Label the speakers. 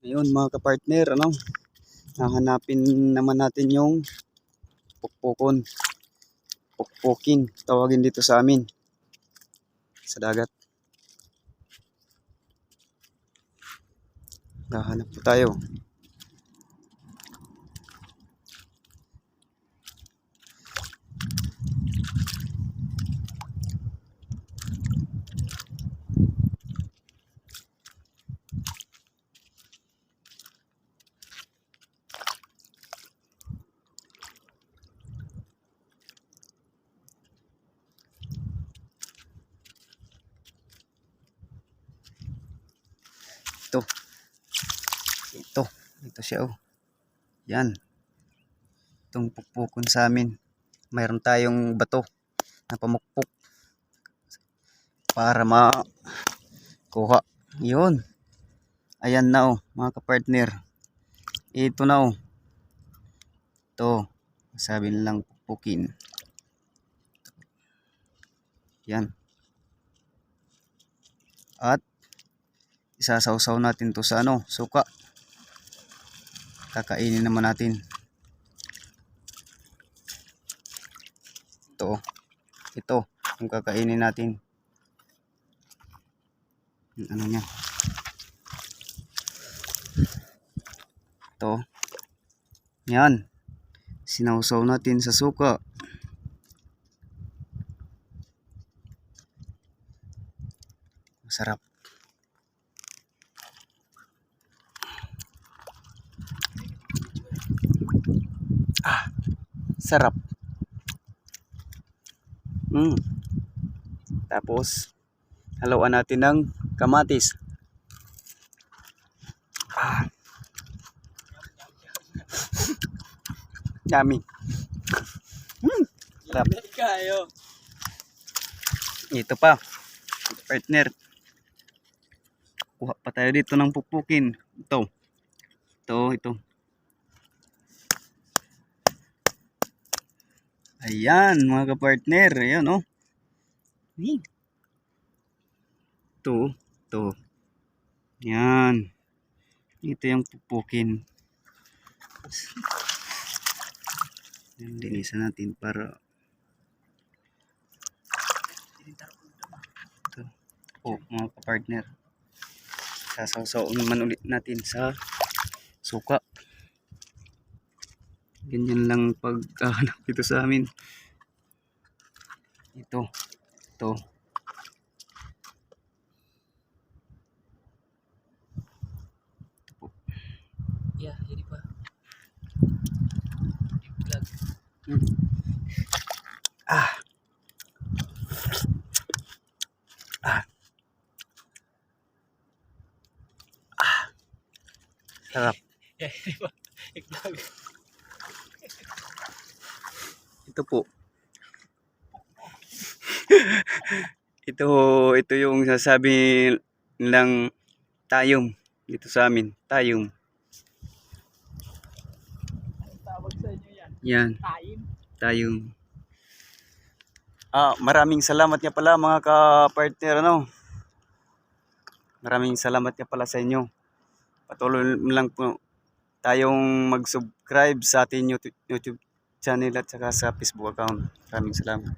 Speaker 1: Ayun mga kapartner, hahanapin naman natin yung pukpukon. Pukpukin, tawagin dito sa amin. Sa dagat. Hahanap po tayo. Ito siya oh. Yan. Itong pukpukon sa amin. Mayroon tayong bato na pamukpok para makuha. Yun. Ayan na oh, mga kapartner. Ito na oh. Ito. Sabi nilang pukpukin. Yan. At isasawsaw natin to sa suka. Kakainin naman natin. Ito yung kakainin natin. Ano niya? Ito. Yan. Sinawsaw natin sa suka. Masarap. Sarap. Tapos haluan natin ng kamatis. Yummy. Sarap. Ito pa, partner. Kuha pa tayo dito ng pukpukin. Ito. Ayan mga kapartner. Ayan oh. Ito. Yan. Ito yung pukpukin. Linisan natin para ito po mga kapartner. Sasawsaw naman ulit natin sa suka. Ganyan lang paghahanap dito sa amin. Ito.
Speaker 2: Ya, jadi pa.
Speaker 1: Sarap.
Speaker 2: Ya, jadi pa. Iklag.
Speaker 1: Ito po. ito yung sasabi nilang tayong dito sa amin. Tayong.
Speaker 2: Anong tawag sa inyo yan?
Speaker 1: Yan.
Speaker 2: Tayong.
Speaker 1: Maraming salamat niya pala mga ka-partner Maraming salamat niya pala sa inyo. Patuloy lang po tayong mag-subscribe sa ating YouTube channel at saka sa Facebook account. Maraming salamat.